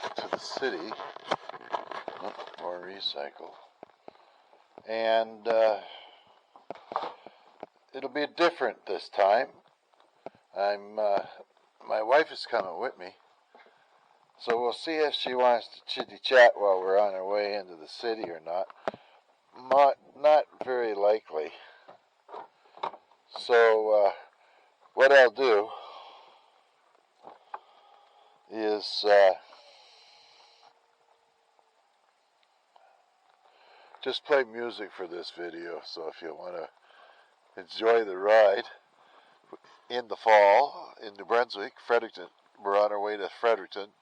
off to the city. More recycle. And it'll be different this time. My wife is coming with me. So we'll see if she wants to chitty-chat while we're on our way into the city or not. Not very likely. So what I'll do is just play music for this video. So if you want to enjoy the ride in the fall in New Brunswick, Fredericton, we're on our way to Fredericton.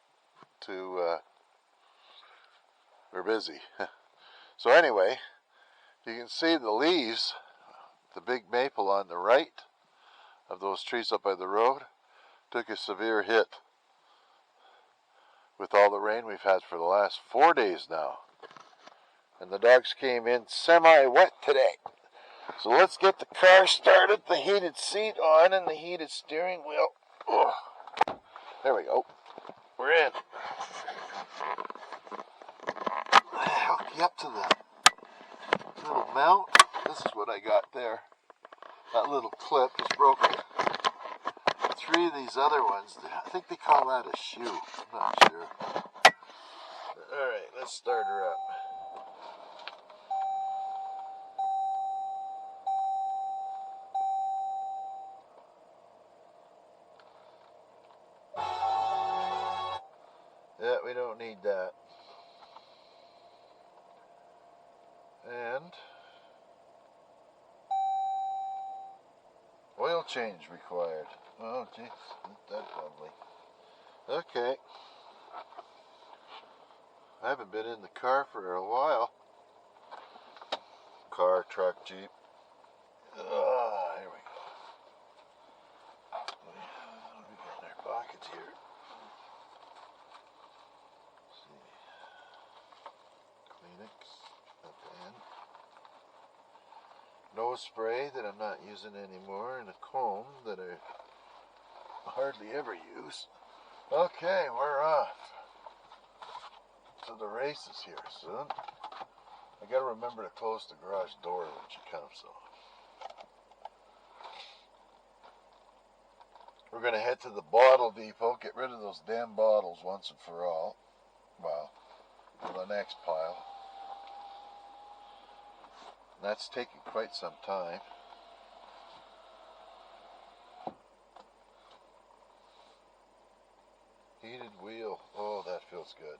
We're busy. So anyway, you can see the leaves, the big maple on the right of those trees up by the road, took a severe hit with all the rain we've had for the last 4 days now. And the dogs came in semi-wet today. So let's get the car started, the heated seat on and the heated steering wheel. Ugh. There we go. We're in. Hook you up to the little mount. This is what I got there. That little clip is broken. 3 of these other ones, I think they call that a shoe. I'm not sure. Alright, let's start her up. Yeah, we don't need that. And oil change required. Oh, jeez, that's lovely. Okay. I haven't been in the car for a while. Car, truck, Jeep. Here we go. What do we got in our pockets here? At the end. Nose spray that I'm not using anymore, and a comb that I hardly ever use. Okay, we're off to the races here soon. I gotta remember to close the garage door when she comes off. We're gonna head to the bottle depot, get rid of those damn bottles once and for all. Well, for the next pile. That's taking quite some time. Heated wheel. Oh, that feels good.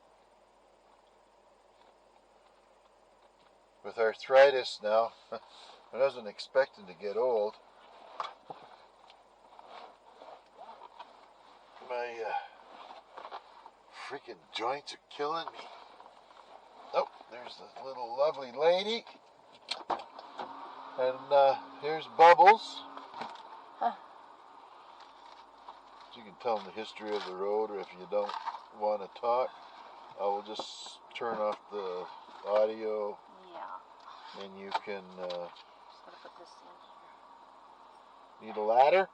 With arthritis now, I wasn't expecting to get old. My freaking joints are killing me. Oh, there's the little lovely lady. And here's Bubbles. Huh. You can tell them the history of the road, or if you don't want to talk, I will just turn off the audio. Yeah. And you can. Just gotta put this in here. Need a ladder?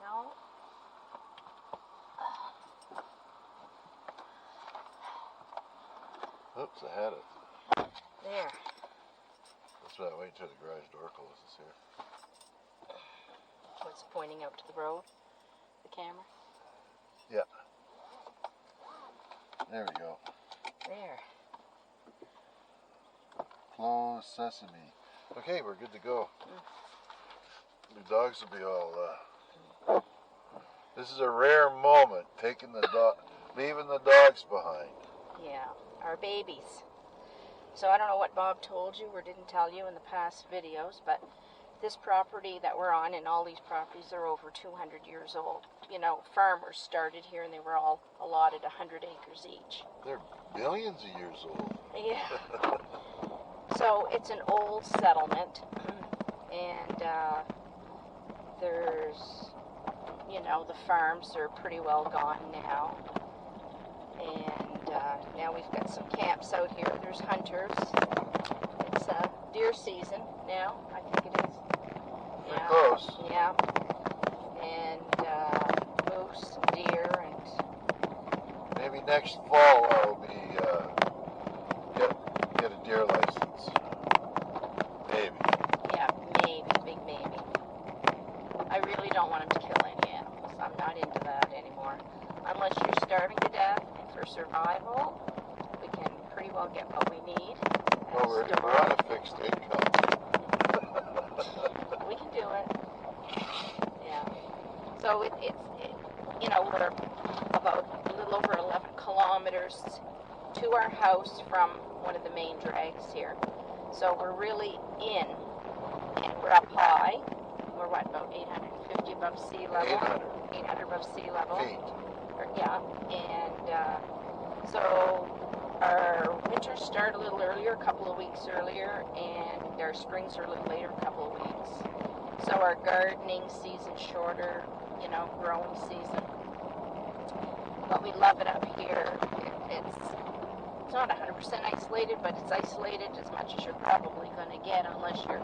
No. Oops, I had it. There. That's why I wait until the garage door closes here. So it's pointing out to the road, the camera? Yeah. There we go. There. Close sesame. Okay, we're good to go. The dogs will be all, this is a rare moment, taking the leaving the dogs behind. Yeah, our babies. So I don't know what Bob told you or didn't tell you in the past videos, but this property that we're on, and all these properties are over 200 years old. You know, farmers started here and they were all allotted 100 acres each. They're billions of years old. Yeah. So it's an old settlement, and there's, you know, the farms are pretty well gone now. And now we've got some camps out here. There's hunters. It's deer season now, I think it is. Pretty close. Yeah. And moose, deer, and Maybe next fall I'll be get a deer license. Maybe. Yeah, maybe, big maybe. I really don't want him to kill any animals. I'm not into that anymore. Unless you're starving to death, and for survival, we can pretty well get what we need. Well, we're on a fixed income. We can do it. Yeah. So it's you know, we're about a little over 11 kilometers to our house from one of the main drags here. So we're really in, and we're up high. We're what, about 850 above sea level? 800 above sea level. Feet. Yeah, and so our winters start a little earlier, a couple of weeks earlier, and our springs are a little later, a couple of weeks. So our gardening season's shorter, you know, growing season. But we love it up here. It's not 100% isolated, but it's isolated as much as you're probably going to get unless you're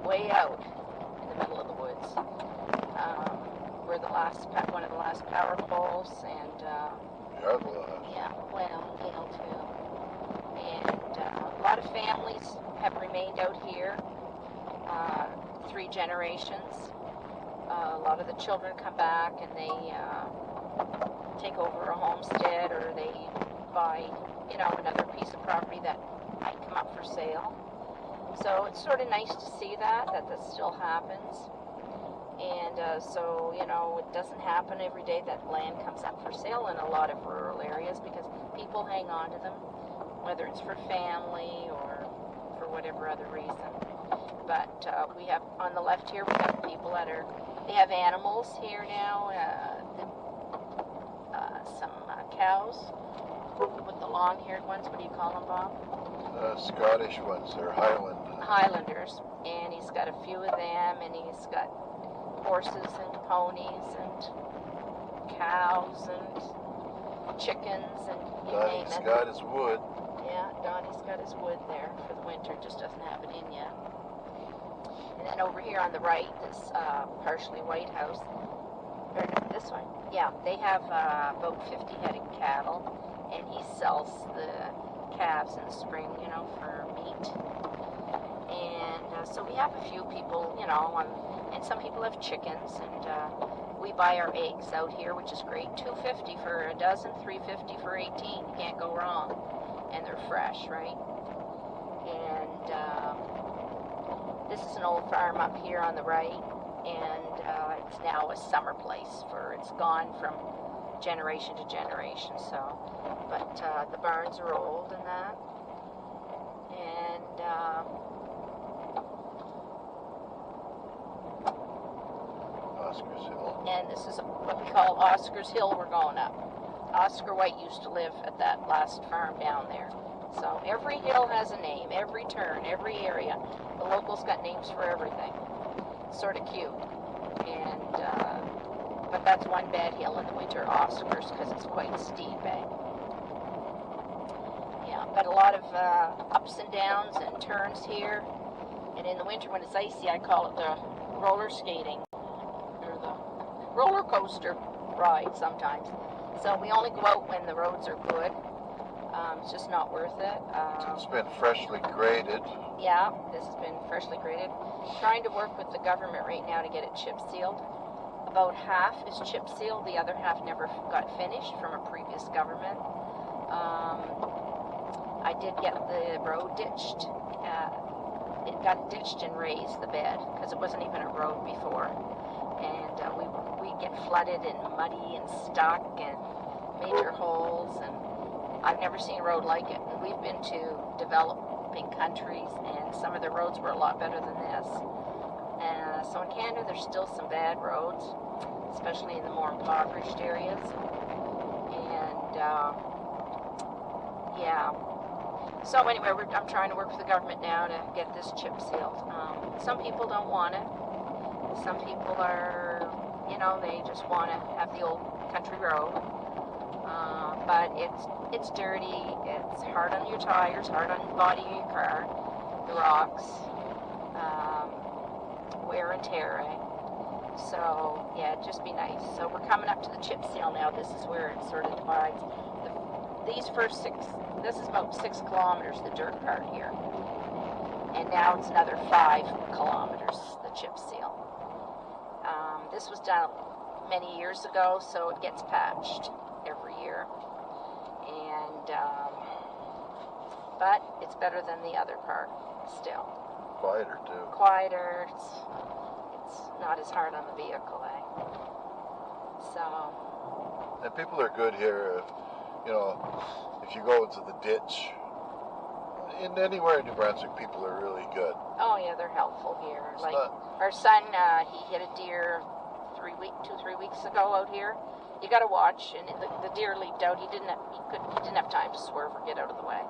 way out in the middle of the woods. We're one of the last power poles, and You're the last. yeah, well, Neil too. And a lot of families have remained out here, 3 generations. A lot of the children come back and they take over a homestead, or they buy, you know, another piece of property that might come up for sale. So it's sort of nice to see that still happens. And so, you know, it doesn't happen every day that land comes up for sale in a lot of rural areas because people hang on to them, whether it's for family or for whatever other reason. But we have, on the left here, we have people they have animals here now, some cows with the long-haired ones. What do you call them, Bob? Scottish ones, they're Highlanders. And he's got a few of them, and he's got horses and ponies and cows and chickens and you name it. Donnie's got his wood. Yeah, Donnie's got his wood there for the winter, just doesn't have it in yet. And then over here on the right, this partially white house, or no, this one, yeah, they have about 50 head of cattle, and he sells the calves in the spring, you know, for meat. And so we have a few people, you know, and some people have chickens, and we buy our eggs out here, which is great. $2.50 for a dozen, $3.50 for 18. You can't go wrong, and they're fresh, right? And this is an old farm up here on the right, and it's now a summer place it's gone from generation to generation. So, but the barns are old and that, and Oscar's Hill. And this is what we call Oscar's Hill. We're going up. Oscar White used to live at that last farm down there. So every hill has a name, every turn, every area. The locals got names for everything. It's sort of cute. And but that's one bad hill in the winter, Oscar's, because it's quite steep, eh? Yeah, but a lot of ups and downs and turns here. And in the winter when it's icy, I call it the roller skating, or the roller coaster ride sometimes. So we only go out when the roads are good. It's just not worth it. It's been freshly graded. Yeah, this has been freshly graded. Trying to work with the government right now to get it chip sealed. About half is chip sealed. The other half never got finished from a previous government. I did get the road ditched. It got ditched and raised, the bed, because it wasn't even a road before. And we get flooded and muddy and stuck and major holes, and I've never seen a road like it. And we've been to developing countries, and some of the roads were a lot better than this. So in Canada, there's still some bad roads, especially in the more impoverished areas. And yeah. So anyway, I'm trying to work with the government now to get this chip sealed. Some people don't want it. Some people are, you know, they just want to have the old country road. But it's dirty, it's hard on your tires, hard on the body of your car, the rocks, wear and tear, eh? So, yeah, it'd just be nice. So we're coming up to the chip seal now. This is where it sort of divides. The these first 6, this is about 6 kilometers, the dirt part here. And now it's another 5 kilometers, the chip seal. This was done many years ago, so it gets patched every year. And, but it's better than the other part still. Quieter too. Quieter, it's not as hard on the vehicle, eh? So. And people are good here, you know, if you go into the ditch, in anywhere in New Brunswick, people are really good. Oh yeah, they're helpful here. It's like not, our son, he hit a deer 3 weeks ago out here. You got to watch, and the deer leaped out. He didn't have time to swerve or get out of the way.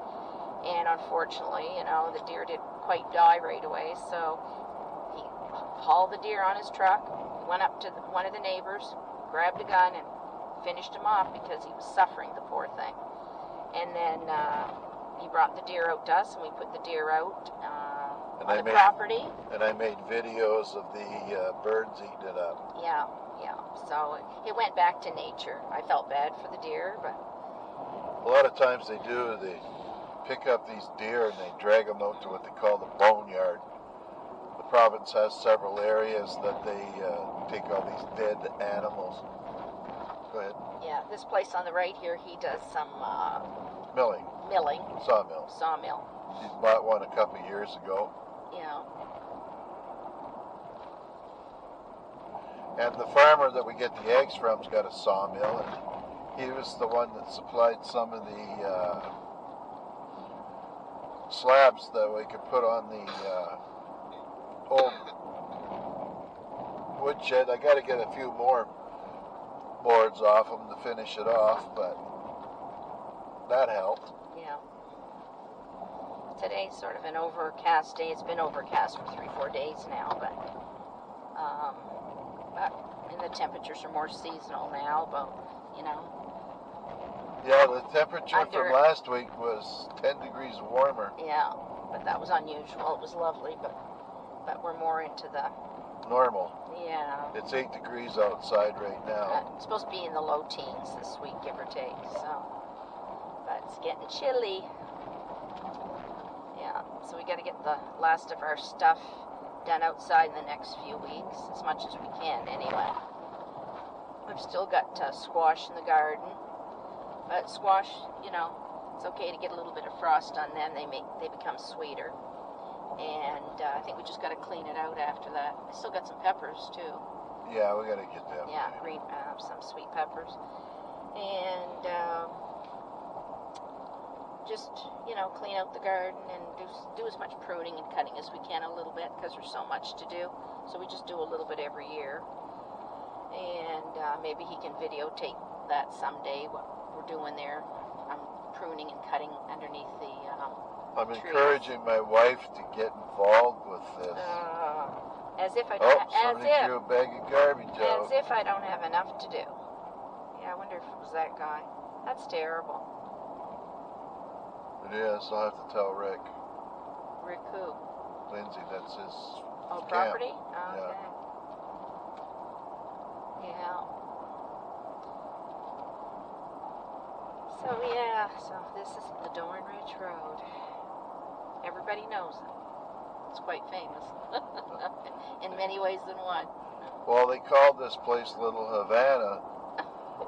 And unfortunately, you know, the deer didn't quite die right away. So he hauled the deer on his truck, went up to one of the neighbors, grabbed a gun, and finished him off because he was suffering, the poor thing. And then he brought the deer out to us, and we put the deer out on the property. And I made videos of the birds eating it up. Yeah. So it went back to nature. I felt bad for the deer, but a lot of times they pick up these deer and they drag them out to what they call the boneyard. The province has several areas that they take all these dead animals. Go ahead. Yeah, this place on the right here, he does some milling. Sawmill. He bought one a couple of years ago. Yeah. And the farmer that we get the eggs from's got a sawmill, and he was the one that supplied some of the slabs that we could put on the old woodshed. I got to get a few more boards off them to finish it off, but that helped. Yeah. Today's sort of an overcast day. It's been overcast for 3-4 days now, but and the temperatures are more seasonal now, but, you know. Yeah, the temperature from last week was 10 degrees warmer. Yeah, but that was unusual. It was lovely, but we're more into the normal. Yeah. It's 8 degrees outside right now. It's supposed to be in the low teens this week, give or take, so. But it's getting chilly. Yeah, so we got to get the last of our stuff done outside in the next few weeks, as much as we can anyway. We've still got squash in the garden, but squash, you know, it's okay to get a little bit of frost on them. They become sweeter, and I think we just got to clean it out after that. I still got some peppers too. Yeah, we got to get them. Yeah, green, some sweet peppers, and just, you know, clean out the garden and do as much pruning and cutting as we can a little bit, because there's so much to do. So we just do a little bit every year, and maybe he can videotape that someday, what we're doing there. I'm pruning and cutting underneath the I'm trees. encouraging my wife to get involved with this. As if I don't. Somebody threw a bag of garbage out. As if I don't have enough to do. Yeah, I wonder if it was that guy. That's terrible. It is. I'll have to tell Rick. Rick who? Lindsay, that's his camp. Property? Oh, yeah. Okay. Yeah. So this is the Dorn Ridge Road. Everybody knows it. It's quite famous. In many ways than one. Well, they called this place Little Havana.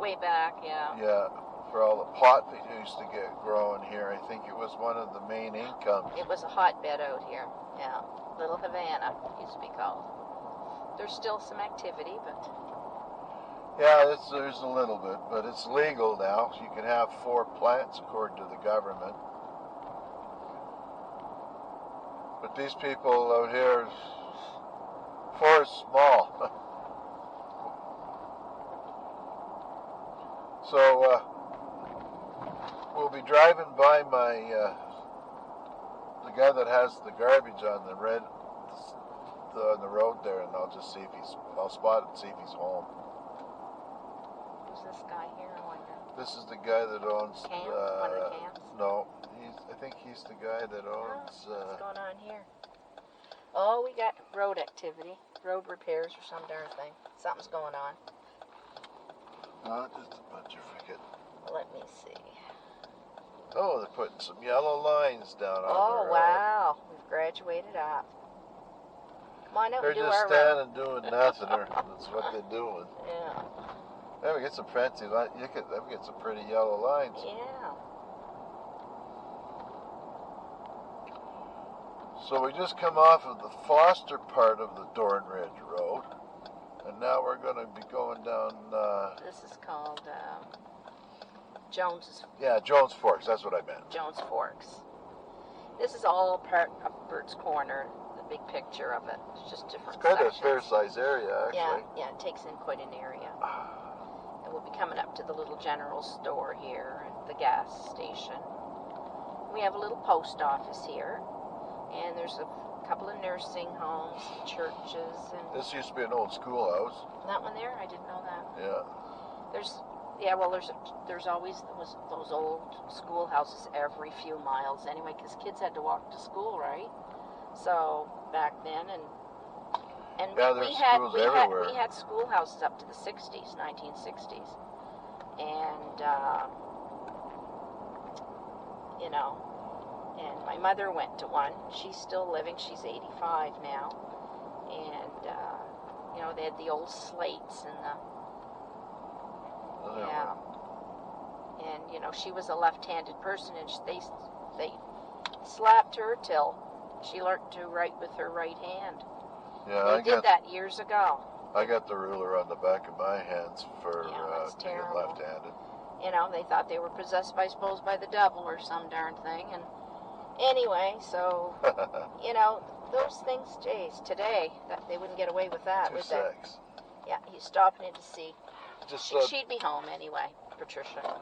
Way back, yeah. Yeah, for all the pot that used to get growing here. I think it was one of the main incomes. It was a hotbed out here, yeah. Little Havana used to be called. There's still some activity, but... Yeah, there's a little bit, but it's legal now. You can have 4 plants according to the government. But these people out here, 4 is small. So we'll be driving by the guy that has the garbage on the on the road there, and I'll just see if I'll spot him and see if he's home. Who's this guy here, I wonder? This is the guy that owns Camp? One of the camps? No, I think he's the guy that owns what's going on here? Oh, we got road activity, road repairs or some darn thing. Something's going on. No, just a bunch of forget. Let me see. Oh, they're putting some yellow lines down on Oh, the road. wow. We've graduated up. Come on out They're and do just our standing doing nothing, or that's what they're doing. Yeah. Yeah, we get some fancy lines. We get some pretty yellow lines. Yeah. So we just come off of the Foster part of the Dorn Ridge Road, and now we're going to be going down. This is called Jones's. Yeah, Jones Forks. That's what I meant. Jones Forks. This is all part of Burtts Corner. The big picture of it. It's just different It's kind sections. of a fair-sized area, actually. Yeah, it takes in quite an area. And we'll be coming up to the little general store here and the gas station. We have a little post office here, and there's a couple of nursing homes, churches, and This used to be an old schoolhouse. that one there. I didn't know that. Yeah. There's always those old schoolhouses every few miles anyway, because kids had to walk to school, right? So back then, and Yeah, there's schools everywhere. we had schoolhouses up to the 60s, 1960s, and and my mother went to one. She's still living. She's 85 now, and they had the old slates and the. Yeah. And, she was a left-handed person, and they slapped her till she learned to write with her right hand. Yeah, They did that years ago. I got the ruler on the back of my hands for That's being terrible. left-handed. They thought they were possessed, I suppose, by the devil or some darn thing. And anyway, so, those things, geez, today, they wouldn't get away with that, would they? 2-6. Yeah, he's stopping in to see. Just She'd be home anyway, Patricia.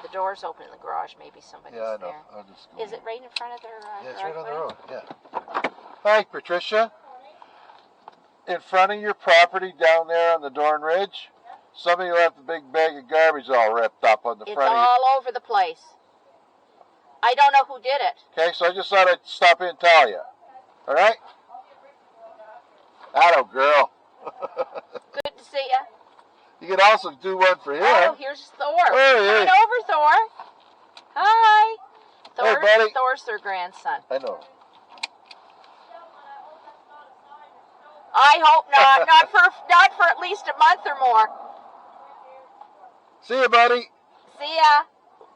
The door's open in the garage. Maybe somebody's yeah, I know. there. I'll just go Is it right in front of their Yeah, it's driveway? right on the road. Yeah. Hi, Patricia. In front of your property down there on the Dorn Ridge, somebody left a big bag of garbage all ripped up on the It's front of all over the place. I don't know who did it. Okay, so I just thought I'd stop in and tell you. All right? Atto, girl. Good to see you. You can also do one for him. Oh, here's Thor. Hey, Come hey. on over, Thor. Hi. Hey, buddy. Thor's their grandson. I know. I hope not. not for at least a month or more. See you, buddy. See ya.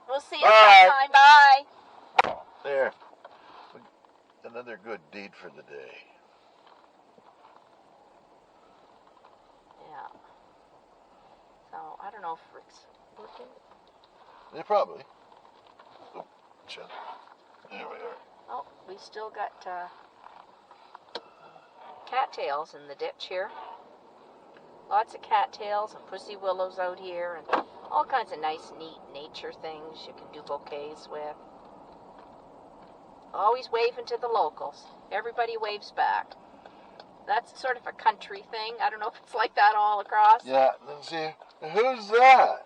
We'll see you Bye. sometime. Bye. There. Another good deed for the day. Yeah. So, I don't know if Rick's working. Yeah, probably. Oh, shit. There we are. Oh, we still got cattails in the ditch here. Lots of cattails and pussy willows out here, and all kinds of nice, neat nature things you can do bouquets with. Always waving to the locals. Everybody waves back. That's sort of a country thing. I don't know if it's like that all across. Yeah, let's see. Who's that?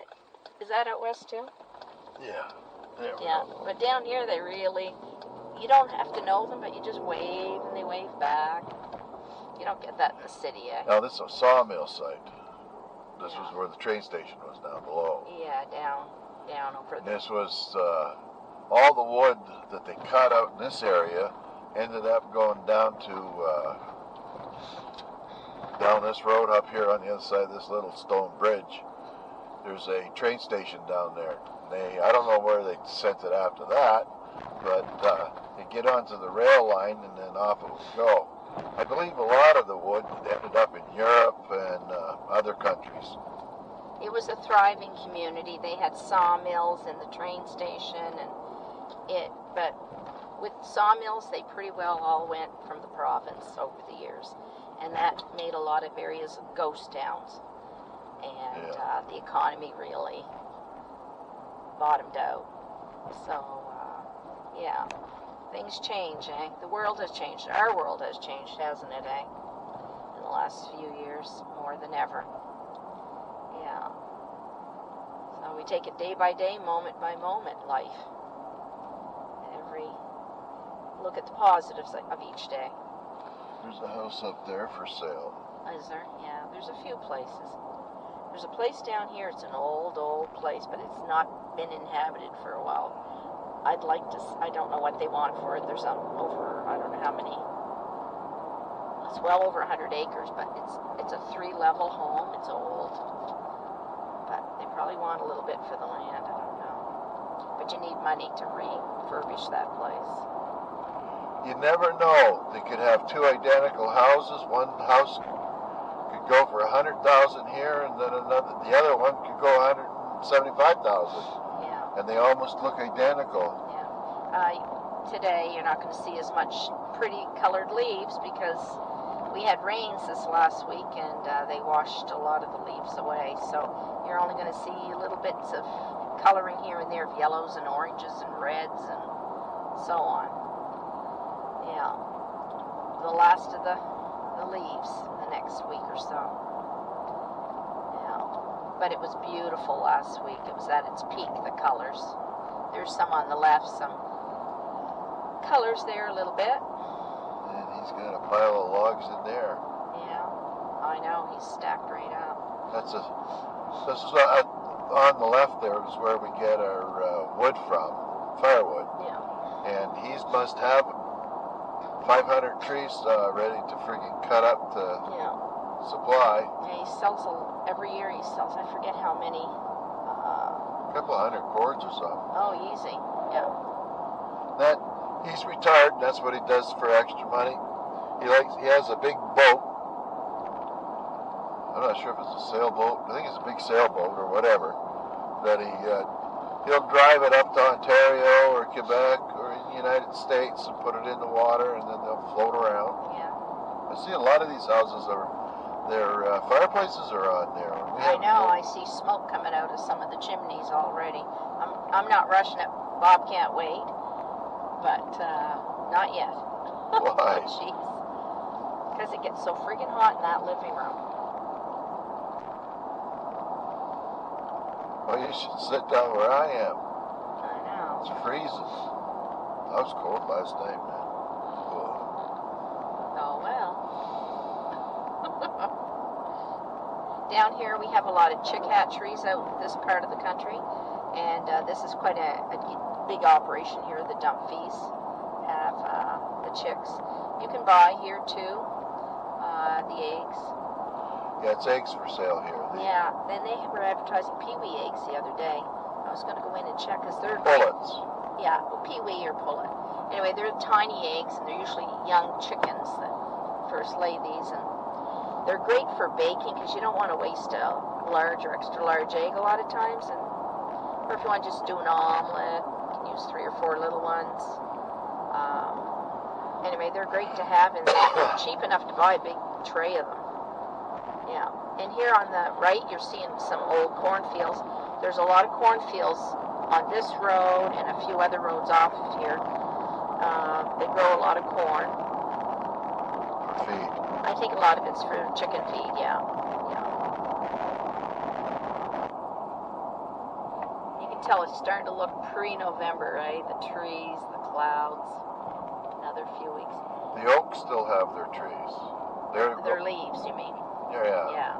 Is that out west too? Yeah. There we Yeah, go. but down here they really, you don't have to know them, but you just wave and they wave back. You don't get that in the city, eh? Now, this is a sawmill site. This was where the train station was down below. Yeah, down over And there. this was all the wood that they cut out in this area ended up going down to down this road up here on the other side of this little stone bridge. There's a train station down there. I don't know where they sent it after that, but they get onto the rail line and then off it would go. I believe a lot of the wood ended up in Europe and other countries. It was a thriving community. They had sawmills in the train station, but with sawmills, they pretty well all went from the province over the years, and that made a lot of areas ghost towns, and the economy really bottomed out. So, yeah, things change, eh? The world has changed. Our world has changed, hasn't it, eh? In the last few years, more than ever. Yeah. So we take it day by day, moment by moment, life. Look at the positives of each day. There's a house up there for sale. Is there? Yeah, there's a few places. There's a place down here. It's an old place, but it's not been inhabited for a while. I'd like to. I don't know what they want for it. There's over, I don't know how many. It's well over 100 acres, but it's a 3-level home. It's old, but they probably want a little bit for the land. I don't know. But you need money to refurbish that place. You never know. They could have 2 identical houses. One house could go for 100,000 here, and then the other one could go 175,000. Yeah. And they almost look identical. Yeah. Today you're not going to see as much pretty colored leaves because we had rains this last week and they washed a lot of the leaves away. So you're only going to see little bits of coloring here and there of yellows and oranges and reds and so on. Yeah. The last of the leaves in the next week or so. Yeah. But it was beautiful last week. It was at its peak, the colors. There's some on the left, some colors there a little bit. And he's got a pile of logs in there. Yeah, I know. He's stacked right up. This is on the left there is where we get our wood from, firewood. Yeah. And he must have 500 trees ready to freaking cut up to supply. Yeah, he sells every year. He sells, I forget how many. A couple of 100 cords or something. Oh, easy. Yeah. He's retired, and that's what he does for extra money. He has a big boat. I'm not sure if it's a sailboat. I think it's a big sailboat or whatever. That he'll drive it up to Ontario or Quebec or in the United States and put it in the water, and then they'll float around. Yeah. I see a lot of these houses their fireplaces are on there. I know. I see smoke coming out of some of the chimneys already. I'm not rushing it. Bob can't wait. But not yet. Why? Jeez. Because it gets so friggin' hot in that living room. Well, you should sit down where I am. I know. It's freezing. I was cold last night, man. Oh, well. Down here we have a lot of chick hatcheries out in this part of the country. And this is quite a big operation here. The dump fees have the chicks. You can buy here too the eggs. Yeah, it's eggs for sale here. Yeah, then they were advertising peewee eggs the other day. I was going to go in and check because they're Pullets. Yeah, well, peewee or pullet. Anyway, they're tiny eggs and they're usually young chickens that first lay these, and they're great for baking because you don't want to waste a large or extra large egg a lot of times, or if you want to just do an omelet, you can use 3 or 4 little ones. Anyway, they're great to have, and they're cheap enough to buy a big tray of them. Yeah, and here on the right, you're seeing some old cornfields. There's a lot of cornfields on this road and a few other roads off of here. They grow a lot of corn. For feed. I think a lot of it's for chicken feed, yeah. You can tell it's starting to look pre-November, right? The trees, the clouds. Another few weeks. The oaks still have their trees. Their leaves, you mean? Yeah. Yeah.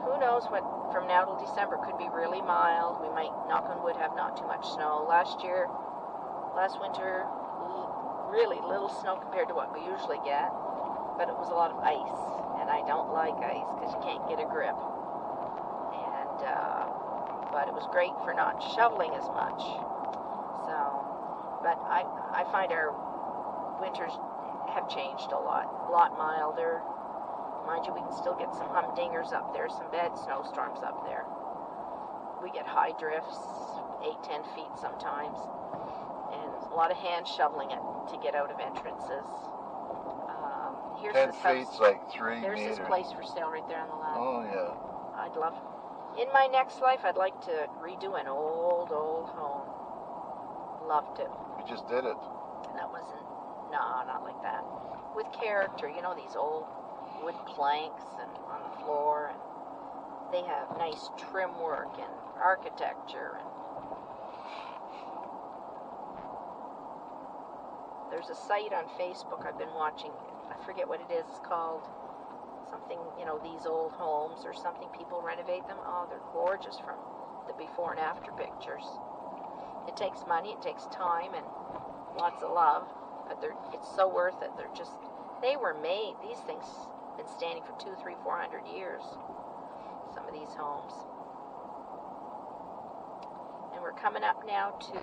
Who knows what from now till December could be really mild. We might, knock on wood, have not too much snow. Last winter, really little snow compared to what we usually get, but it was a lot of ice, and I don't like ice because you can't get a grip. And but it was great for not shoveling as much. So, but I find our winters have changed a lot milder. Mind you, we can still get some humdingers up there, some bad snowstorms up there. We get high drifts, 8-10 feet sometimes, and a lot of hand shoveling it to get out of entrances. Here's 10 this feet's house. like 3 There's meters. this place for sale right there on the left. Oh, yeah. I'd love, in my next life, I'd like to redo an old home. Love to. We just did it. That wasn't, no, not like that. With character, you know, these old wood planks and on the floor, and they have nice trim work and architecture. And there's a site on Facebook I've been watching. I forget what it is. It's called something, you know, these old homes or something, people renovate them. Oh, they're gorgeous from the before and after pictures. It takes money, it takes time, and lots of love, but it's so worth it. They were made, these things been standing for 200, 300, 400 years, some of these homes. And we're coming up now to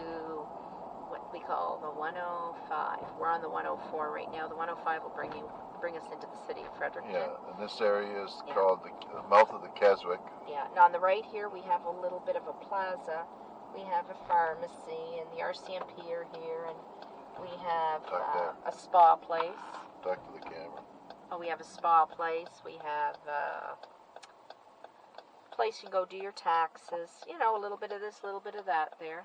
what we call the 105. We're on the 104 right now. The 105 will bring us into the city of Fredericton. Yeah, and this area is called the mouth of the Keswick. Yeah, and on the right here we have a little bit of a plaza. We have a pharmacy, and the RCMP are here, and we have a spa place. Talk to the camera. Oh, we have a spa place. We have a place you can go do your taxes. You know, a little bit of this, a little bit of that there.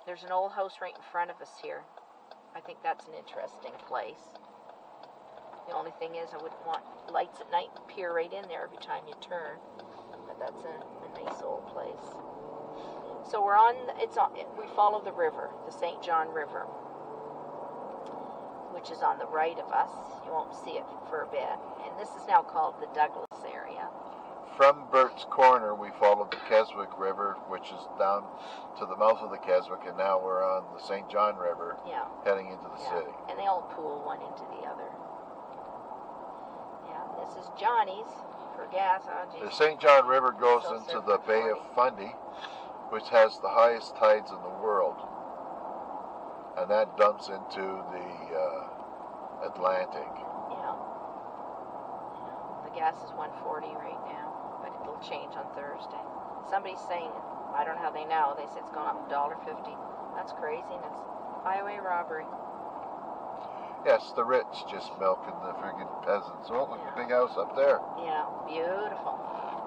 There's an old house right in front of us here. I think that's an interesting place. The only thing is I wouldn't want lights at night to peer right in there every time you turn. But that's a nice old place. So we follow the river, the St. John River, which is on the right of us. You won't see it for a bit. And this is now called the Douglas area. From Burtts Corner, we followed the Keswick River, which is down to the mouth of the Keswick, and now we're on the St. John River, heading into the city. And they all pool one into the other. Yeah, this is Johnny's for gas. Oh, the St. John River goes into the Bay of Fundy, which has the highest tides in the world, and that dumps into the Atlantic. Yeah. The gas is $1.40 right now, but it'll change on Thursday. Somebody's saying, I don't know how they know, they said it's going up $1.50. That's craziness. Highway robbery. Yes, the rich just milking the friggin' peasants. Oh, look at the big house up there. Yeah, beautiful.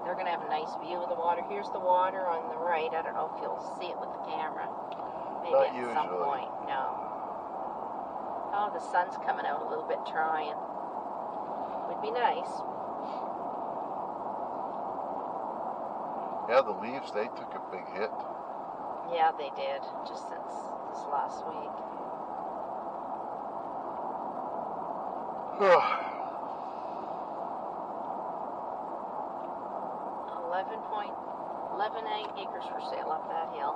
They're going to have a nice view of the water. Here's the water on the right. I don't know if you'll see it with the camera. Maybe Not at usually. some point. No. Oh, the sun's coming out a little bit, trying. Would be nice. Yeah, the leaves, they took a big hit. Yeah, they did, just since this last week. 11 acres for sale up that hill.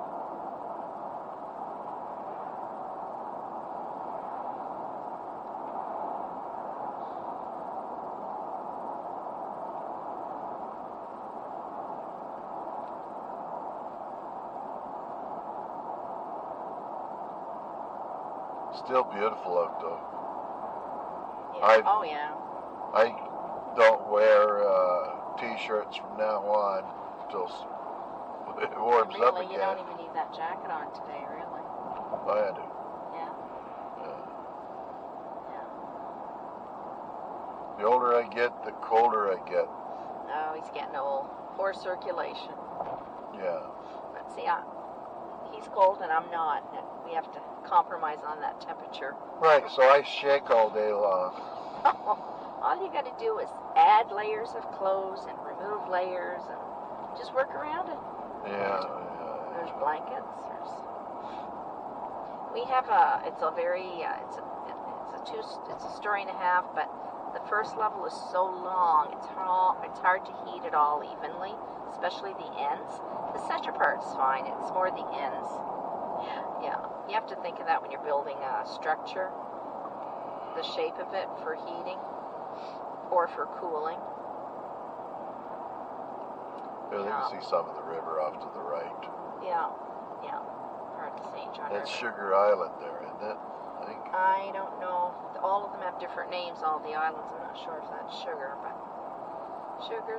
Still beautiful out though. Yeah. I don't wear t-shirts from now on until it warms up again. You don't even need that jacket on today, really. I do. Yeah. The older I get, the colder I get. Oh, he's getting old. Poor circulation. Yeah. But see, he's cold and I'm not. And we have to compromise on that temperature. Right, so I shake all day long. All you got to do is add layers of clothes and remove layers and just work around it. Yeah. There's blankets. We have it's a story and a half, but the first level is so long. It's hard to heat it all evenly, especially the ends. The center part's fine. It's more the ends. Yeah. You have to think of that when you're building a structure. The shape of it for heating or for cooling. Here, you can see some of the river off to the right. Yeah. Part of the St. John River. That's Sugar Island there, isn't it? I think. I don't know. All of them have different names, all the islands. I'm not sure if that's sugar, but sugar.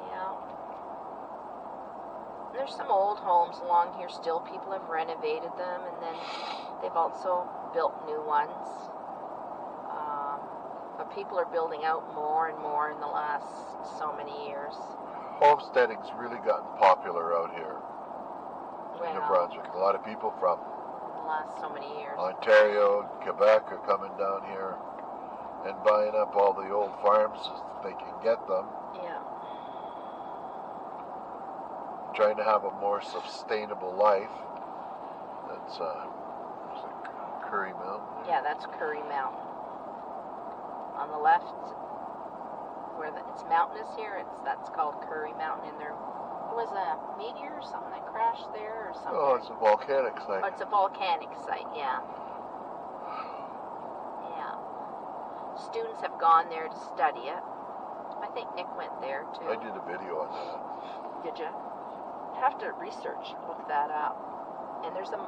Yeah. There's some old homes along here still. People have renovated them, and then they've also built new ones. But people are building out more and more in the last so many years. Homesteading's really gotten popular out here in New Brunswick. A lot of people from the last so many years. Ontario, Quebec are coming down here and buying up all the old farms if they can get them. Yeah. Trying to have a more sustainable life. That's Curry Mountain. Yeah, that's Curry Mountain. on the left, where it's mountainous here. That's called Curry Mountain, and there was a meteor or something that crashed there, or something. Oh, it's a volcanic site. Oh, it's a volcanic site, yeah. Yeah. Students have gone there to study it. I think Nick went there too. I did a video on that. Did you? You have to look that up. And there's a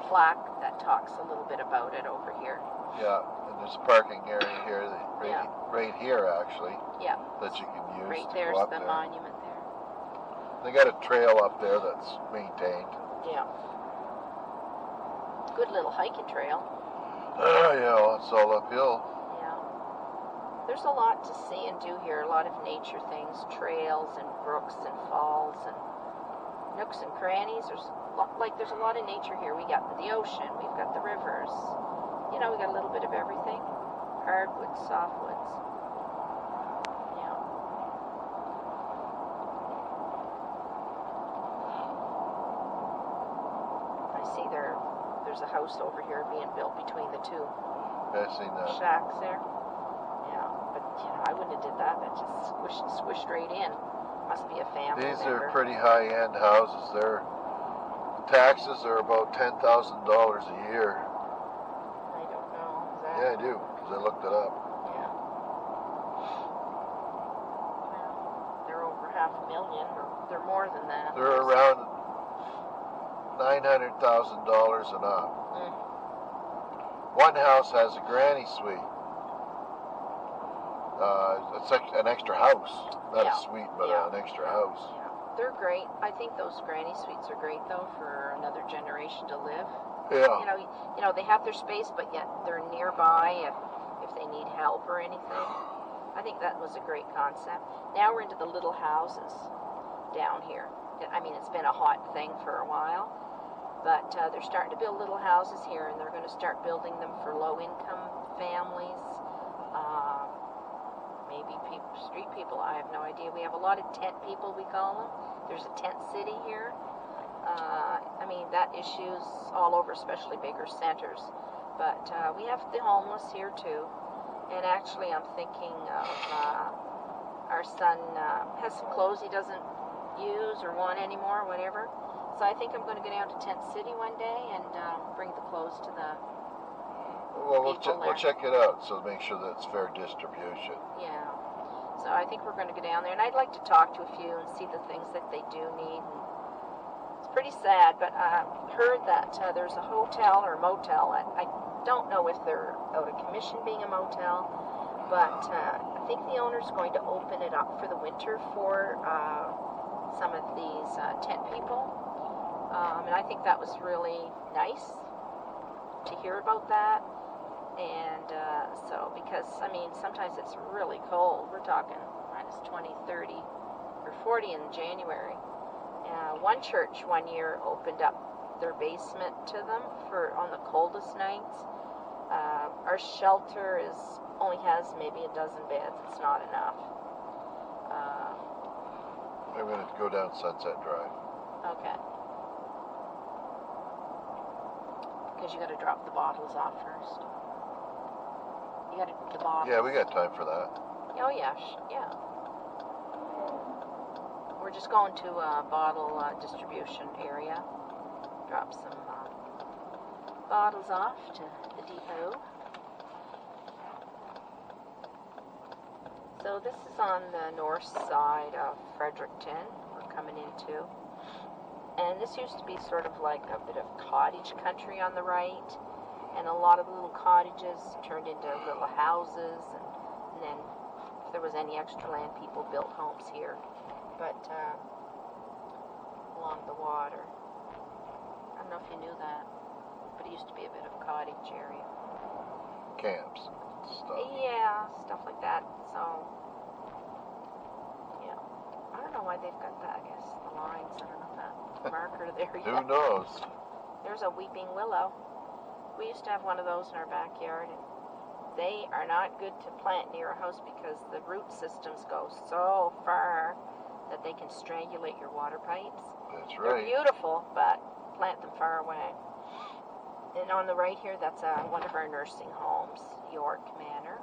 plaque that talks a little bit about it over here. Yeah, and there's a parking area here, right here actually. Yeah. That you can use right to there's go up the there. monument there. They got a trail up there that's maintained. Yeah. Good little hiking trail. Yeah, it's all uphill. Yeah. There's a lot to see and do here. A lot of nature things, trails and brooks and falls and nooks and crannies. There's a lot of nature here. We got the ocean, we've got the rivers. We got a little bit of everything. Hardwoods, softwoods. Yeah. I see there's a house over here being built between the two I've seen that. shacks there. Yeah, but I wouldn't have did that. That just squished right in. Must be a family These member. are pretty high-end houses. Their taxes are about $10,000 a year. I don't know. Is that? Yeah, I do, because I looked it up. Yeah. Well, they're over $500,000, or they're more than that. They're around $900,000 and up. Mm. One house has a granny suite. It's like an extra house, not Yeah. a suite, but Yeah. an extra house. Yeah. They're great. I think those granny suites are great, though, for another generation to live. Yeah. They have their space, but yet they're nearby if they need help or anything. I think that was a great concept. Now we're into the little houses down here. I mean, it's been a hot thing for a while, but they're starting to build little houses here, and they're going to start building them for low-income families, maybe street people. I have no idea. We have a lot of tent people, we call them. There's a tent city here. I mean, that issue's all over, especially bigger centers. But we have the homeless here too. And actually, I'm thinking of our son has some clothes he doesn't use or want anymore, whatever. So I think I'm going to go down to Tent City one day and bring the clothes to the Well, people we'll there. check it out, so make sure that it's fair distribution. Yeah. So I think we're going to go down there, and I'd like to talk to a few and see the things that they do need. And it's pretty sad, but I heard that there's a hotel or motel. I don't know if they're out of commission being a motel, but I think the owner's going to open it up for the winter for some of these tent people. And I think that was really nice to hear about that. And because, I mean, sometimes it's really cold. We're talking minus 20, 30, or 40 in January. One church one year opened up their basement to them on the coldest nights. Our shelter only has maybe a dozen beds. It's not enough. I'm going to go down Sunset Drive. Okay. Because you got to drop the bottles off first. You got to the bottles. Yeah, we got time for that. Oh yeah, yeah. We're just going to a bottle distribution area. Drop some bottles off to the depot. So this is on the north side of Fredericton we're coming into. And this used to be sort of like a bit of cottage country on the right. And a lot of the little cottages turned into little houses. And then if there was any extra land, people built homes here. But along the water. I don't know if you knew that. But it used to be a bit of a cottage area. Camps, stuff. Yeah, stuff like that. So, yeah. I don't know why they've got that, I guess. The lines, I don't know that marker there yet. Who knows? There's a weeping willow. We used to have one of those in our backyard, and they are not good to plant near a house because the root systems go so far that they can strangulate your water pipes. That's They're right. beautiful, but plant them far away. And on the right here, that's one of our nursing homes, York Manor.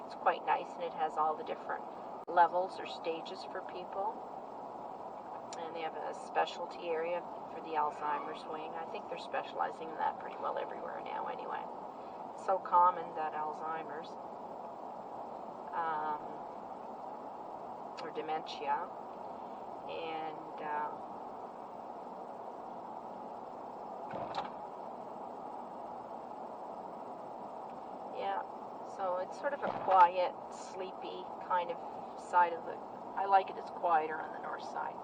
It's quite nice, and it has all the different levels or stages for people. And they have a specialty area for the Alzheimer's wing. I think they're specializing in that pretty well everywhere now anyway. It's so common, that Alzheimer's, or dementia. And yeah, so it's sort of a quiet, sleepy kind of side of the, I like it, it's quieter on the north side.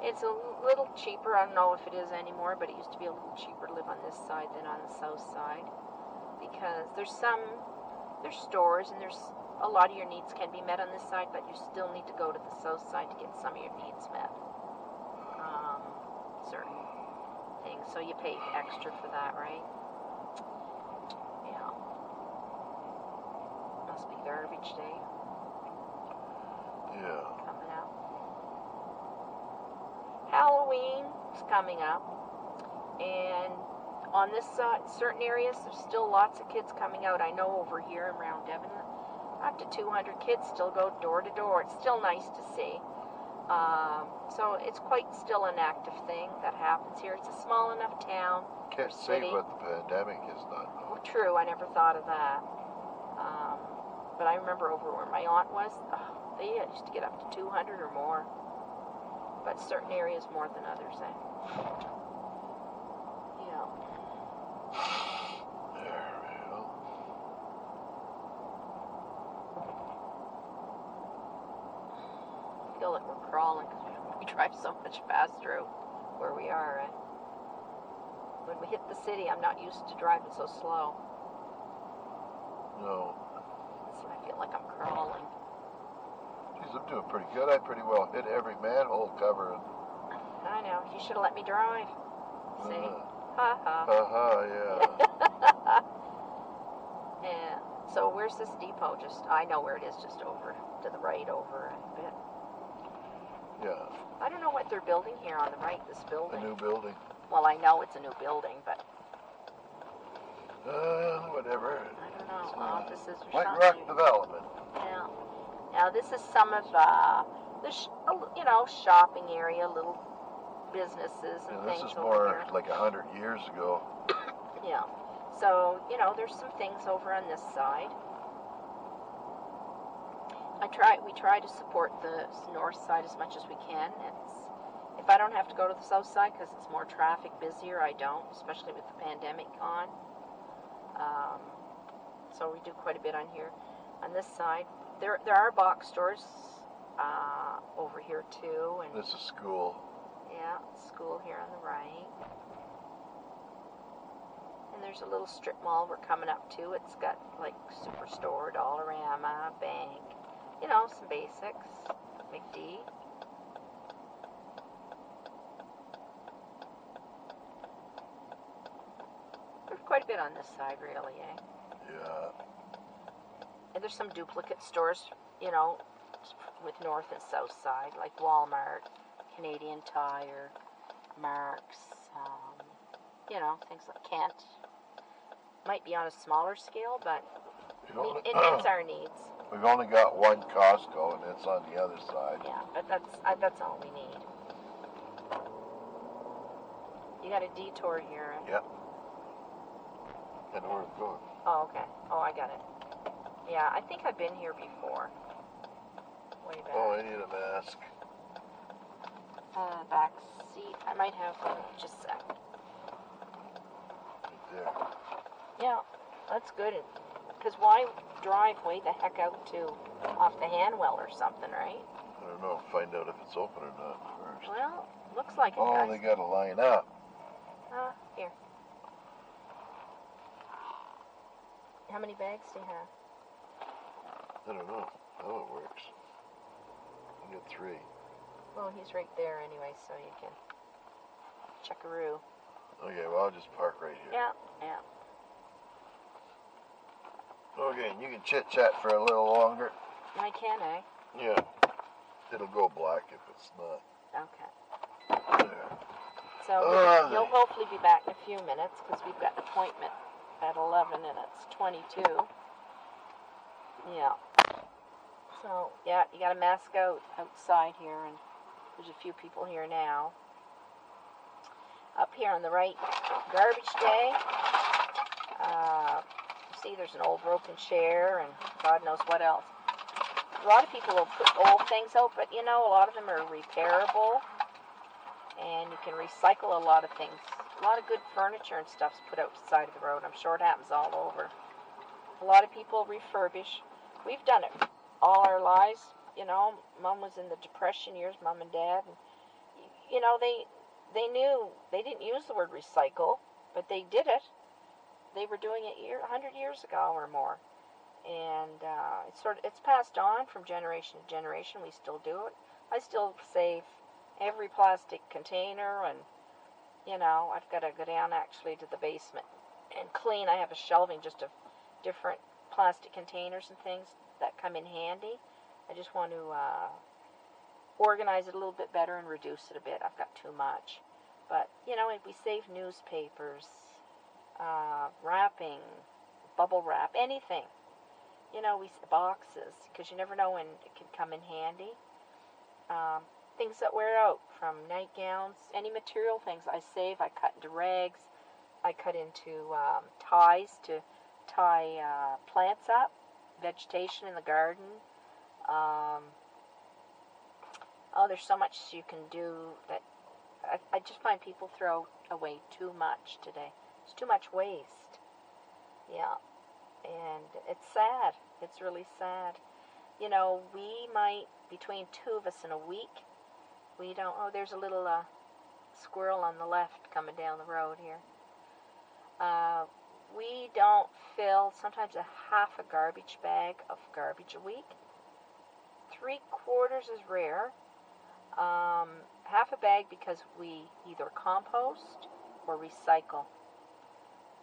It's a little cheaper, I don't know if it is anymore, but it used to be a little cheaper to live on this side than on the south side, because there's stores, and there's a lot of your needs can be met on this side, but you still need to go to the south side to get some of your needs met. Certain things, so you pay extra for that, right? Yeah. Must be garbage day. Yeah. Coming up. Halloween is coming up, and on this side, certain areas, there's still lots of kids coming out. I know over here around Devon, up to 200 kids still go door to door. It's still nice to see. So it's quite still an active thing that happens here. It's a small enough town. Can't say what the pandemic has done. Well, true, I never thought of that. But I remember over where my aunt was, they used to get up to 200 or more. But certain areas more than others, eh? Yeah. There we go. I feel like we're crawling because we drive so much faster where we are, eh? When we hit the city, I'm not used to driving so slow. No. So I feel like I'm crawling. Geez, I'm doing pretty good. I pretty well hit every manhole cover. I know. You should have let me drive. See? Ha ha. Yeah. Yeah. So where's this depot? I know where it is, just over to the right over a bit. Yeah. I don't know what they're building here on the right, this building. A new building. Well, I know it's a new building, but whatever. I don't know. Offices or White something. Rock Development. Yeah. Now this is some of the shopping area, little businesses and This things is over more here. like 100 years ago. Yeah. So, there's some things over on this side. We try to support the north side as much as we can. If I don't have to go to the south side because it's more traffic, busier, I don't, especially with the pandemic on. So we do quite a bit on here. On this side, there are box stores over here too. And this is school. yeah, school here on the right. And there's a little strip mall we're coming up to. It's got like Superstore, Dollarama, bank, some basics, McD. There's quite a bit on this side, really, eh? Yeah. And there's some duplicate stores, with north and south side, like Walmart, Canadian Tire, Marks, things like Kent. Might be on a smaller scale, but it meets our needs. We've only got one Costco, and it's on the other side. Yeah, but that's all we need. You got a detour here. Yep. I know where it's going. Oh, okay. Oh, I got it. Yeah, I think I've been here before. Way back. Oh, I need a mask. Back seat. I might have one. Just a sec. Right there. Yeah, that's good. Because why drive way the heck out to off the Hanwell or something, right? I don't know. Find out if it's open or not first. Well, looks like it Oh, does. they got to line up. Here. How many bags do you have? I don't know how it works. I got 3. Well, he's right there anyway, so you can check-a-roo. Okay, well, I'll just park right here. Yeah, yeah. Okay, and you can chit-chat for a little longer. I can, eh? Yeah. It'll go black if it's not. Okay. There. So he'll hopefully be back in a few minutes because we've got an appointment at 11 and it's 22. Yeah. So, yeah, you got to mask outside here, and there's a few people here now. Up here on the right, garbage day. See, there's an old broken chair and God knows what else. A lot of people will put old things out, but you know, a lot of them are repairable, and you can recycle a lot of things. A lot of good furniture and stuff's put out the side of the road. I'm sure it happens all over. A lot of people refurbish. We've done it all our lives. You know, Mom was in the Depression years, Mom and Dad. And, you know, they knew, they didn't use the word recycle, but they did it. They were doing it 100 years ago or more. And it's passed on from generation to generation. We still do it. I still save every plastic container, and, you know, I've got to go down actually to the basement and clean. I have a shelving just of different plastic containers and things that come in handy. I just want to organize it a little bit better and reduce it a bit. I've got too much. But, you know, we save newspapers, wrapping, bubble wrap, anything. You know, boxes, because you never know when it can come in handy. Things that wear out, from nightgowns, any material things I save, I cut into rags. I cut into ties to tie plants up, vegetation in the garden. There's so much you can do that I just find people throw away too much today. It's too much waste. Yeah. And it's sad. It's really sad. You know, we might, between two of us in a week, we don't, there's a little squirrel on the left coming down the road here. We don't fill sometimes a half a garbage bag of garbage a week. 3/4 is rare. Half a bag because we either compost or recycle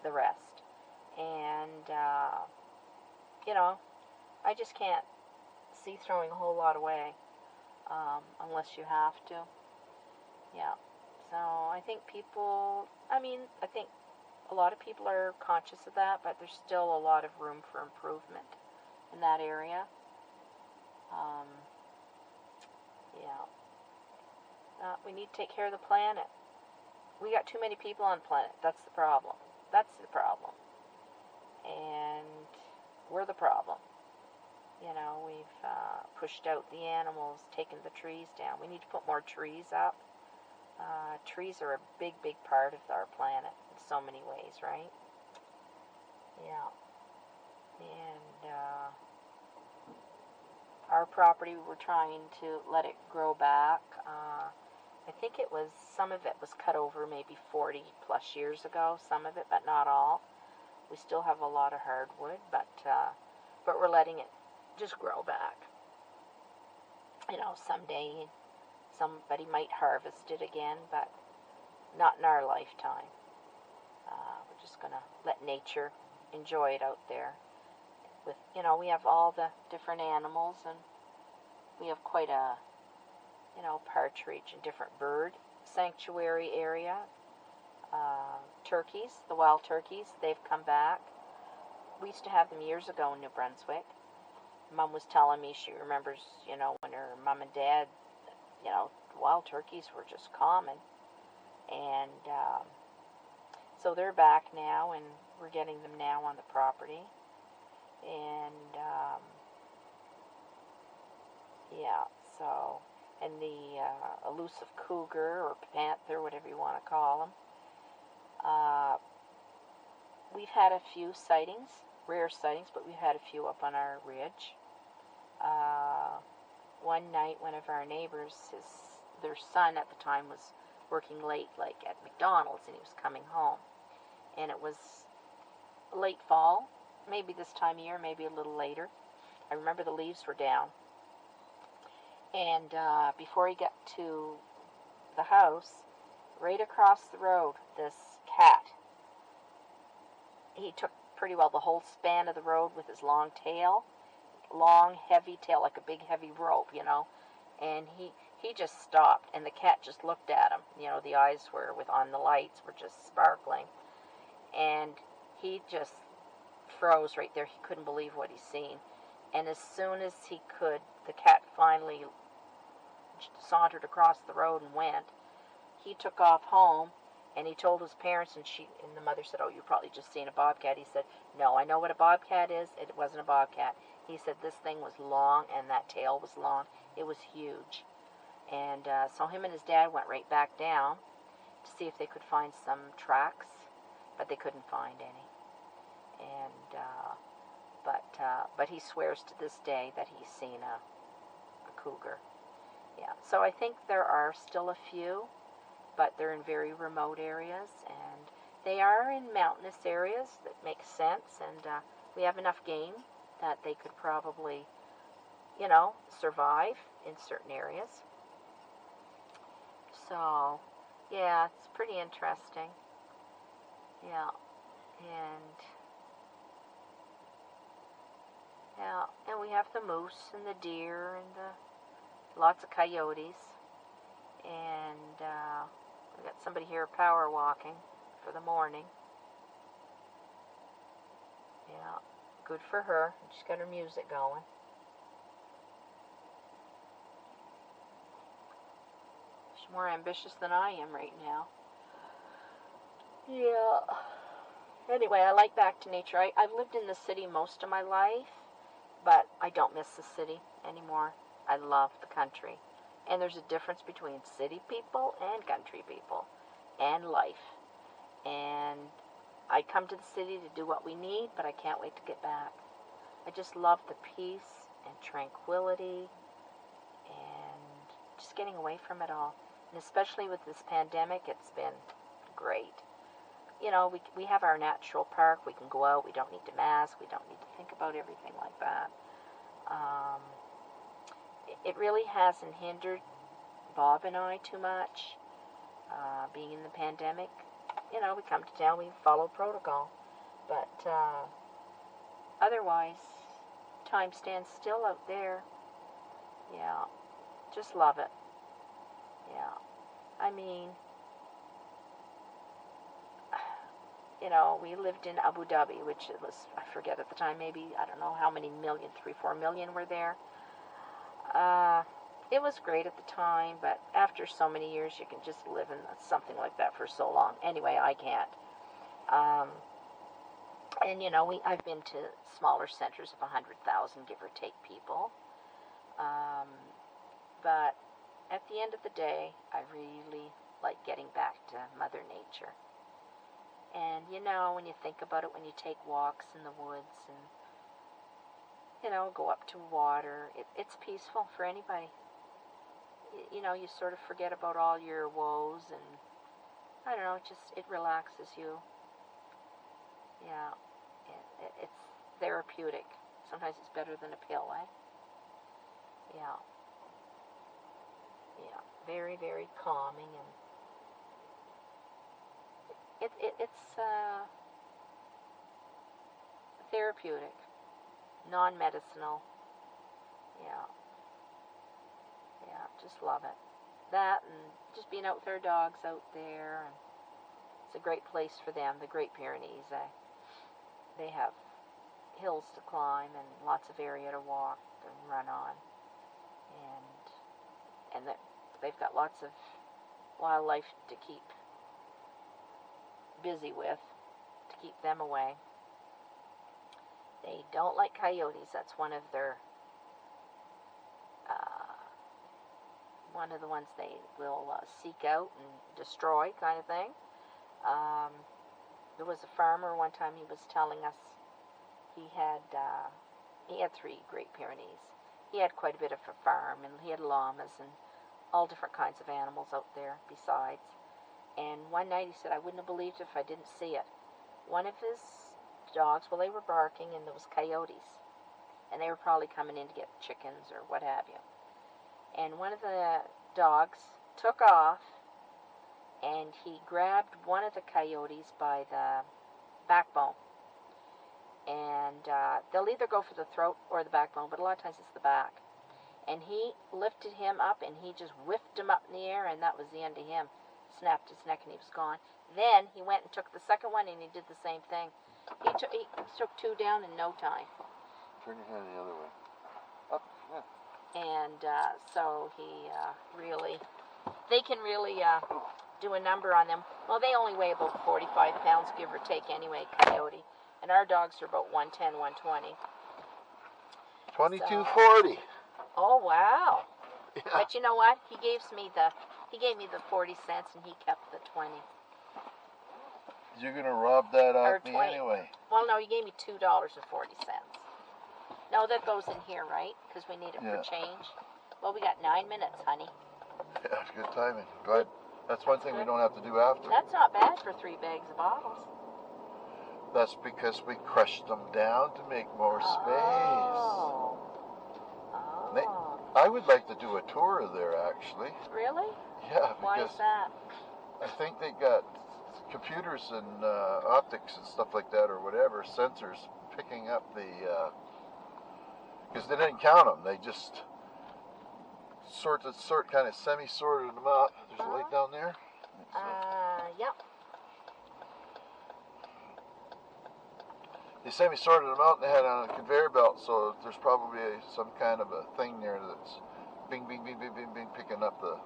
the rest. And, you know, I just can't see throwing a whole lot away unless you have to. Yeah. So I think I think a lot of people are conscious of that, but there's still a lot of room for improvement in that area. Yeah. We need to take care of the planet. We got too many people on the planet. That's the problem. That's the problem. And we're the problem. You know, we've pushed out the animals, taken the trees down. We need to put more trees up. Trees are a big, big part of our planet in so many ways, right? Yeah. And our property, we're trying to let it grow back. I think some of it was cut over maybe 40 plus years ago, some of it, but not all. We still have a lot of hardwood, but we're letting it just grow back. You know, someday somebody might harvest it again, but not in our lifetime. We're just going to let nature enjoy it out there. With, you know, we have all the different animals, and we have quite a, you know, partridge and different bird sanctuary area. Turkeys, the wild turkeys, they've come back. We used to have them years ago in New Brunswick. Mom was telling me she remembers, you know, when her mom and dad, you know, wild turkeys were just common. And so they're back now, and we're getting them now on the property. And yeah, so, and the elusive cougar or panther, whatever you want to call them. We've had a few sightings, rare sightings, but we've had a few up on our ridge. One night, one of our neighbors, their son at the time was working late, like at McDonald's, and he was coming home. And it was late fall, maybe this time of year, maybe a little later. I remember the leaves were down. And before he got to the house, right across the road, this cat, he took pretty well the whole span of the road with his long tail, long, heavy tail, like a big, heavy rope, you know. and he just stopped, and the cat just looked at him. You know, the eyes were on the lights were just sparkling, and he just froze right there. He couldn't believe what he's seen. And as soon as he could, the cat finally sauntered across the road and went. He took off home, and he told his parents, and the mother said, "Oh, you probably just seen a bobcat." He said, "No, I know what a bobcat is. It wasn't a bobcat." He said this thing was long, and that tail was long. It was huge. And so him and his dad went right back down to see if they could find some tracks, but they couldn't find any. And but he swears to this day that he's seen a cougar. Yeah, so I think there are still a few, but they're in very remote areas, and they are in mountainous areas. That makes sense, and we have enough game that they could probably, survive in certain areas. So, yeah, it's pretty interesting. Yeah, and we have the moose and the deer and lots of coyotes, and we got somebody here power walking for the morning. Yeah, good for her. She's got her music going. She's more ambitious than I am right now. Yeah. Anyway, I like back to nature. I've lived in the city most of my life, but I don't miss the city anymore. I love the country. And there's a difference between city people and country people and life. And I come to the city to do what we need, but I can't wait to get back. I just love the peace and tranquility and just getting away from it all. And especially with this pandemic, it's been great. We have our natural park. We can go out. We don't need to mask. We don't need to think about everything like that. It really hasn't hindered Bob and I too much. Being in the pandemic, we come to town. We follow protocol, but otherwise, time stands still out there. Yeah, just love it. Yeah, I mean, we lived in Abu Dhabi, which it was, I forget at the time, maybe, I don't know how many million, 3-4 million were there. It was great at the time, but after so many years, you can just live in something like that for so long. Anyway, I can't. And I've been to smaller centers of 100,000, give or take, people. But at the end of the day, I really like getting back to Mother Nature. And when you think about it, when you take walks in the woods and go up to water, it's peaceful for anybody. You sort of forget about all your woes, and I don't know, it relaxes you. Yeah, it's therapeutic. Sometimes it's better than a pill, eh? Yeah, very, very calming, and it's therapeutic, non-medicinal. Yeah, just love it. That and just being out with our dogs out there, and it's a great place for them. The Great Pyrenees, they have hills to climb and lots of area to walk and run on, and they've got lots of wildlife to keep busy with, to keep them away. They don't like coyotes. That's one of the ones they will seek out and destroy, kind of thing. There was a farmer one time, he was telling us he had 3 Great Pyrenees. He had quite a bit of a farm, and he had llamas and all different kinds of animals out there besides. And one night he said, I wouldn't have believed it if I didn't see it. One of his dogs, they were barking, and there was coyotes. And they were probably coming in to get chickens or what have you. And one of the dogs took off, and he grabbed one of the coyotes by the backbone. And they'll either go for the throat or the backbone, but a lot of times it's the back. And he lifted him up, and he just whiffed him up in the air, and that was the end of him. Snapped his neck, and he was gone. Then he went and took the second one, and he did the same thing. He took 2 down in no time. Turn your hand the other way. Up, yeah. And so he really, they can really do a number on them. Well, they only weigh about 45 pounds, give or take, anyway, coyote. And our dogs are about 110, 120. 22.40. Oh, wow. Yeah. But you know what? He gave me the 40 cents, and he kept the 20. You're gonna rob that Or off me 20. anyway. Well, no, he gave me $2.40. No, that goes in here, right? Because we need it for change. Well, we got 9 minutes, honey. Yeah, it's good timing. Glad. That's one thing we don't have to do after. That's not bad for 3 bags of bottles. That's because we crushed them down to make more space. Oh. I would like to do a tour of there, actually. Really? Yeah, Why because is that? I think they got computers and optics and stuff like that, or whatever, sensors picking up the, because they didn't count them. They just kind of semi-sorted them out. There's a light down there. Yep. They semi-sorted them out and they had it on a conveyor belt, so there's probably some kind of a thing there that's bing, bing, bing, bing, bing, bing, picking up the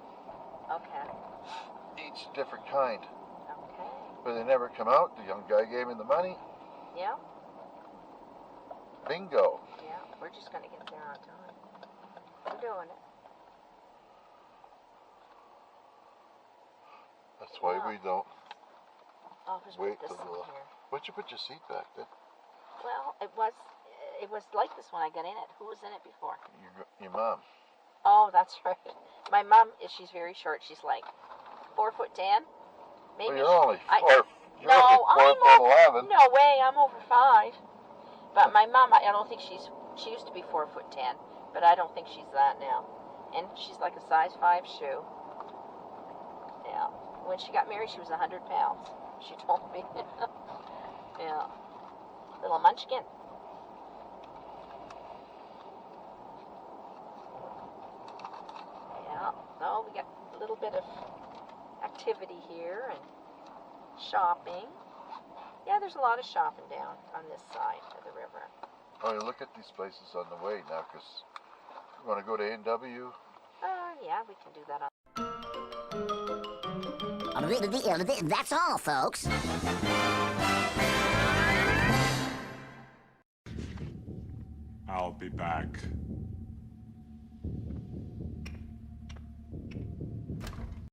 each different kind. Okay. But they never come out. The young guy gave me the money. Yeah. Bingo. Yeah. We're just gonna get there on time. We're doing it. That's why we don't Oh, there's wait this till in the. here. Why'd you put your seat back then? Well, it was like this when I got in it. Who was in it before? Your mom. Oh, that's right. My mom she's very short. She's like 4'10". Maybe. Well, you're only 4. You're No, only 4'11". No way. I'm over 5. But my mom, I don't think she used to be 4'10", but I don't think she's that now. And she's like a size 5 shoe. Yeah. When she got married, she was 100 pounds. She told me. Yeah. Little munchkin. Yeah. No, we got a little bit of activity here and shopping. Yeah, there's a lot of shopping down on this side of the river. Oh, you look at these places on the way now, because you want to go to A&W? Yeah, we can do that on. That's all, folks. I'll be back.